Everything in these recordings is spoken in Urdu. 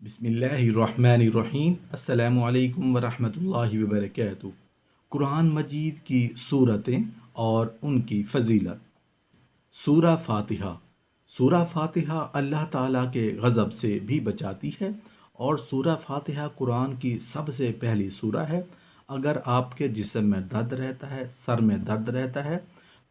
بسم اللہ الرحمن الرحیم۔ السلام علیکم ورحمۃ اللہ وبرکاتہ۔ قرآن مجید کی صورتیں اور ان کی فضیلت۔ سورہ فاتحہ۔ سورہ فاتحہ اللہ تعالیٰ کے غضب سے بھی بچاتی ہے اور سورہ فاتحہ قرآن کی سب سے پہلی سورہ ہے۔ اگر آپ کے جسم میں درد رہتا ہے، سر میں درد رہتا ہے،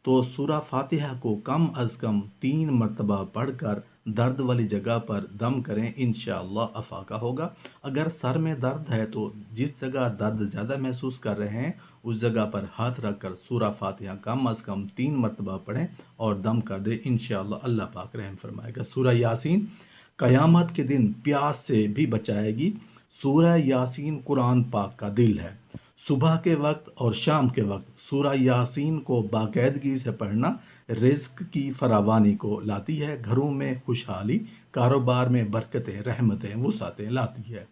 تو سورہ فاتحہ کو کم از کم 3 مرتبہ پڑھ کر درد والی جگہ پر دم کریں، انشاءاللہ افاقہ ہوگا۔ اگر سر میں درد ہے تو جس جگہ درد زیادہ محسوس کر رہے ہیں اس جگہ پر ہاتھ رکھ کر سورہ فاتحہ کم از کم 3 مرتبہ پڑھیں اور دم کر دیں، انشاءاللہ اللہ پاک رحم فرمائے گا۔ سورہ یاسین قیامت کے دن پیاس سے بھی بچائے گی۔ سورہ یاسین قرآن پاک کا دل ہے۔ صبح کے وقت اور شام کے وقت سورہ یاسین کو باقاعدگی سے پڑھنا رزق کی فراوانی کو لاتی ہے، گھروں میں خوشحالی، کاروبار میں برکتیں، رحمتیں، وسعتیں لاتی ہے۔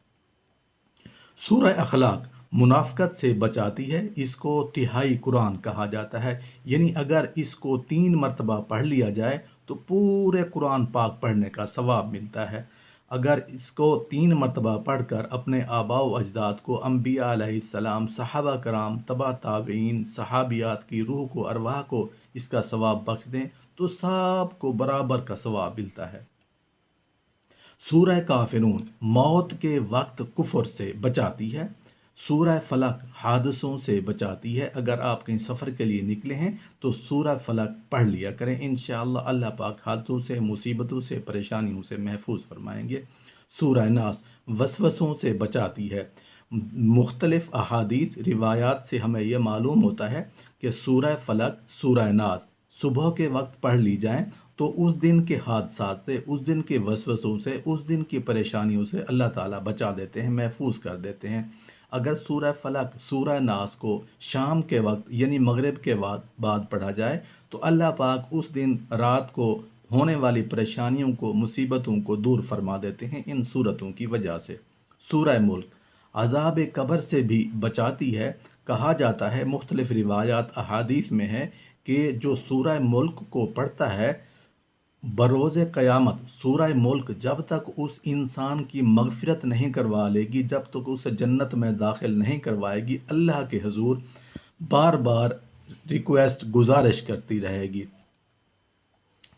سورہ اخلاق منافقت سے بچاتی ہے، اس کو تہائی قرآن کہا جاتا ہے، یعنی اگر اس کو 3 مرتبہ پڑھ لیا جائے تو پورے قرآن پاک پڑھنے کا ثواب ملتا ہے۔ اگر اس کو 3 مرتبہ پڑھ کر اپنے آباء و اجداد کو، انبیاء علیہ السلام، صحابہ کرام، تبع تابعین، صحابیات کی روح کو، ارواح کو اس کا ثواب بخش دیں تو سب کو برابر کا ثواب ملتا ہے۔ سورہ کافرون موت کے وقت کفر سے بچاتی ہے۔ سورہ فلق حادثوں سے بچاتی ہے۔ اگر آپ کہیں سفر کے لیے نکلے ہیں تو سورہ فلق پڑھ لیا کریں، انشاءاللہ اللہ پاک حادثوں سے، مصیبتوں سے، پریشانیوں سے محفوظ فرمائیں گے۔ سورہ ناس وسوسوں سے بچاتی ہے۔ مختلف احادیث روایات سے ہمیں یہ معلوم ہوتا ہے کہ سورہ فلق، سورہ ناس صبح کے وقت پڑھ لی جائیں تو اس دن کے حادثات سے، اس دن کے وسوسوں سے، اس دن کی پریشانیوں سے اللہ تعالیٰ بچا دیتے ہیں، محفوظ کر دیتے ہیں۔ اگر سورہ فلق، سورہ ناس کو شام کے وقت یعنی مغرب کے بعد پڑھا جائے تو اللہ پاک اس دن رات کو ہونے والی پریشانیوں کو، مصیبتوں کو دور فرما دیتے ہیں ان صورتوں کی وجہ سے۔ سورہ ملک عذاب قبر سے بھی بچاتی ہے۔ کہا جاتا ہے، مختلف روایات احادیث میں ہے کہ جو سورہ ملک کو پڑھتا ہے بروز قیامت، سورہ ملک جب تک اس انسان کی مغفرت نہیں کروا لے گی، جب تک اسے جنت میں داخل نہیں کروائے گی، اللہ کے حضور بار بار ریکویسٹ، گزارش کرتی رہے گی۔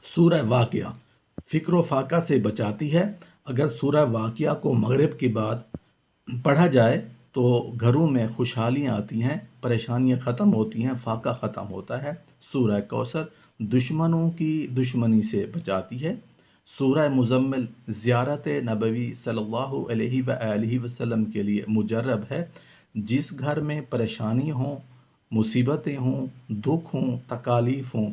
سورہ واقعہ فکر و فاقہ سے بچاتی ہے۔ اگر سورہ واقعہ کو مغرب کے بعد پڑھا جائے تو گھروں میں خوشحالیاں آتی ہیں، پریشانیاں ختم ہوتی ہیں، فاقہ ختم ہوتا ہے۔ سورہ کوثر دشمنوں کی دشمنی سے بچاتی ہے۔ سورہ مزمل زیارت نبوی صلی اللہ علیہ وآلہ وسلم کے لیے مجرب ہے۔ جس گھر میں پریشانی ہوں، مصیبتیں ہوں، دکھ ہوں، تکالیف ہوں،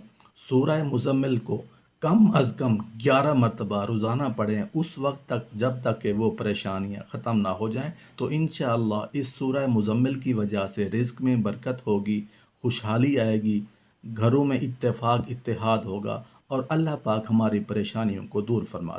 سورہ مزمل کو کم از کم 11 مرتبہ روزانہ پڑھیں، اس وقت تک جب تک کہ وہ پریشانیاں ختم نہ ہو جائیں، تو انشاءاللہ اس سورہ مزمل کی وجہ سے رزق میں برکت ہوگی، خوشحالی آئے گی، گھروں میں اتفاق اتحاد ہوگا اور اللہ پاک ہماری پریشانیوں کو دور فرما دے۔